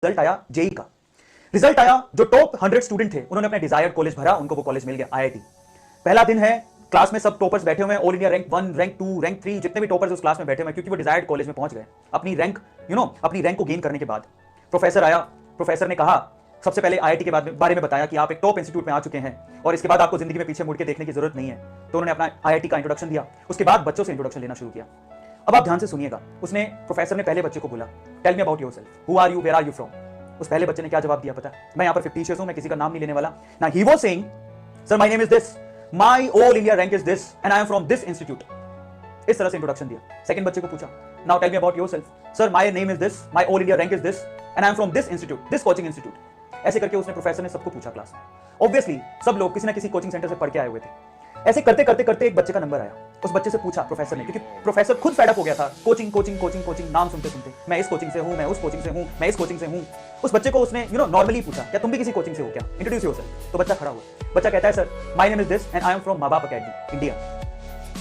Result आया JEE का। Result आया, जो टॉप 100 स्टूडेंट थे उन्होंने अपने डिजायर्ड कॉलेज भरा, उनको वो कॉलेज मिल गया, आईआईटी। पहला दिन है, क्लास में सब टॉपर्स बैठे हुए हैं, all India rank 1, rank 2, rank 3, जितने भी टॉपर्स उस क्लास में बैठे हुए हैं, क्योंकि वो डिजायर्ड कॉलेज में पहुंच गए अपनी रैंक अपनी रैंक को गेन करने के बाद। प्रोफेसर आया, प्रोफेसर ने कहा, सबसे पहले आईआईटी के बारे में बताया कि आप एक टॉप इंस्टीट्यूट में आ चुके हैं और इसके बाद आपको जिंदगी में पीछे मुड़ के देखने की जरूरत नहीं है। तो उन्होंने अपना आईआईटी का इंट्रोडक्शन दिया। उसके बाद बच्चों से इंट्रोडक्शन लेना शुरू किया। अब आप ध्यान से सुनिएगा, प्रोफेसर ने पहले बच्चे को बोला, tell me about yourself, who are you, where are you from. उस पहले बच्चे ने क्या जवाब दिया पता है? मैं यहाँ पर फिक्टिशियस हूं, मैं किसी का नाम नहीं लेने वाला ना। He was saying, sir my name is this, my all India rank is this and I am from this institute. इस तरह से इंट्रोडक्शन दिया। सेकंड बच्चे को पूछा, now tell me about yourself, sir my name is this, my all India rank is this and I am from this institute, this coaching institute. ऐसे करके उसने प्रोफेसर ने सबको पूछा क्लास में। ऑब्वियसली सब लोग किसी ना किसी कोचिंग सेंटर से पढ़ के आए हुए थे। ऐसे करते करते करते एक बच्चे का नंबर आया। उस बच्चे से पूछा प्रोफेसर ने, क्योंकि प्रोफेसर खुद फेड अप हो गया था कोचिंग कोचिंग कोचिंग कोचिंग नाम सुनते सुनते, मैं इस कोचिंग से हूं, मैं उस कोचिंग से हूं, मैं इस कोचिंग से हूं। उस बच्चे को उसने नॉर्मली पूछा, क्या तुम भी किसी कोचिंग से हो क्या, इंट्रोड्यूस योरसेल्फ। तो बच्चा खड़ा हुआ। बच्चा कहता है, sir my name is this and I am from माँ बाप academy India.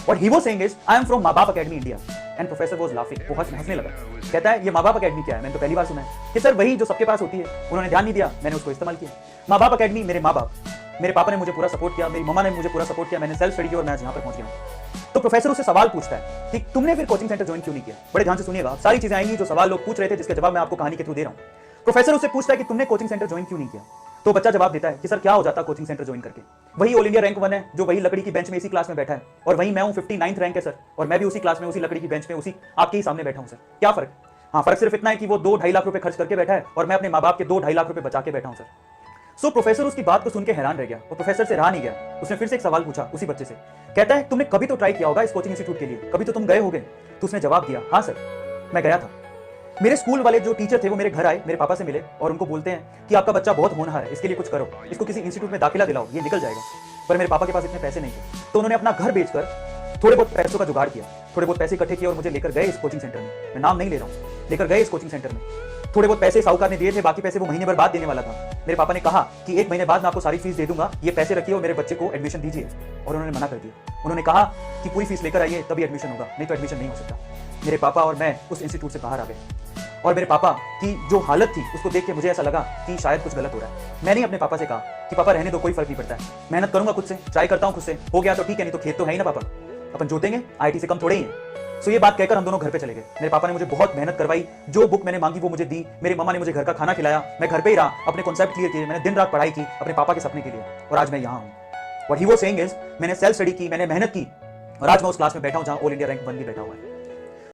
What he was saying is, I am from माँ बाप academy India. And professor was laughing, वो हंसने लगा। कहता है, ये माँ बाप अकेडमी क्या है, मैंने तो पहली बार सुना है। कि सर वही जो सबके पास होती है, उन्होंने ध्यान नहीं दिया, मैंने उसको इस्तेमाल किया। माँ बाप अकेडमी, मेरे माँ बाप, मेरे पापा ने मुझे पूरा सपोर्ट किया, मेरी मम्मा ने मुझे पूरा सपोर्ट किया, मैंने सेल्फ स्टडी की और मैं यहाँ पर पहुंच गया। तो प्रोफेसर उससे सवाल पूछता है कि तुमने फिर कोचिंग सेंटर ज्वाइन क्यों नहीं किया। बड़े ध्यान से सुनिएगा, सारी चीजें आएंगी जो सवाल लोग पूछ रहे थे, जिसके जवाब मैं आपको कहानी के थ्रू दे रहा हूं। प्रोफेसर उससे पूछता है कि तुमने कोचिंग सेंटर ज्वाइन क्यों नहीं किया। तो बच्चा जवाब देता है कि सर क्या हो जाता कोचिंग सेंटर ज्वाइन करके, वही ऑल इंडिया रैंक 1 है जो वही लकड़ी की बेंच में इसी क्लास में बैठा है, और वही मैं हूं 59th रैंक है सर, और मैं भी उसी क्लास में उसी लकड़ी की बेंच में उसी आपके ही सामने बैठा हूं सर। क्या फर्क? हाँ, फर्क सिर्फ इतना है कि वो 2-2.5 लाख रुपए खर्च करके बैठा है और मैं अपने माँ बाप के 2-2.5 लाख रुपए बचा के बैठा हूं सर। सो प्रोफेसर उसकी बात को सुन के हैरान रह गया और प्रोफेसर से रहा नहीं गया। उसने फिर से एक सवाल पूछा उसी बच्चे से। कहता है, तुमने कभी तो ट्राई किया होगा इस कोचिंग इंस्टीट्यूट के लिए, कभी तो तुम गए होगे। तो उसने जवाब दिया, हाँ सर मैं गया था। मेरे स्कूल वाले जो टीचर थे वो मेरे घर आए, मेरे पापा से मिले और उनको बोलते हैं कि आपका बच्चा बहुत होनहार है, इसके लिए कुछ करो, इसको किसी इंस्टीट्यूट में दाखिला दिलाओ, ये निकल जाएगा। पर मेरे पापा के पास इतने पैसे नहीं थे, तो उन्होंने अपना घर बेचकर थोड़े बहुत पैसों का जुगाड़ किया, थोड़े बहुत पैसे इकट्ठे किए और मुझे लेकर गए इस कोचिंग सेंटर में। मैं नाम नहीं ले रहा हूँ, लेकर गए इस कोचिंग सेंटर में। थोड़े बहुत पैसे साहूकार ने दिए थे, बाकी पैसे वो महीने भर बाद देने वाला था। मेरे पापा ने कहा कि 1 महीने बाद मैं आपको सारी फीस दे दूंगा, ये पैसे रखिए और मेरे बच्चे को एडमिशन दीजिए। और उन्होंने मना कर दिया। उन्होंने कहा कि पूरी फीस लेकर आइए तभी एडमिशन होगा, नहीं तो एडमिशन नहीं हो सकता। मेरे पापा और मैं उस इंस्टीट्यूट से बाहर आ गए और मेरे पापा की जो हालत थी उसको देख के मुझे ऐसा लगा कि शायद कुछ गलत हो रहा है। मैंने अपने पापा से कहा कि पापा रहने दो, कोई फर्क नहीं पड़ता है, मेहनत करूंगा खुद से, ट्राई करता हूं खुद से, हो गया तो ठीक है, नहीं तो खेत तो है ही ना पापा, अपन जोतेंगे, आईटी से कम थोड़े ही है। सो ये बात कहकर हम दोनों घर पे चले गए। मेरे पापा ने मुझे बहुत मेहनत करवाई, जो बुक मैंने मांगी वो मुझे दी, मेरी मम्मा ने मुझे घर का खाना खिलाया, मैं घर पे ही रहा, अपने कॉन्सेप्ट क्लियर किए, मैंने दिन रात पढ़ाई की अपने पापा के सपने के लिए, और आज मैं यहाँ हूँ। What he was saying is, मैंने सेल्फ स्टडी की, मैंने मेहनत की और आज मैं उस क्लास में बैठा हूँ जहाँ ऑल इंडिया रैंक 1 भी बैठा हुआ है।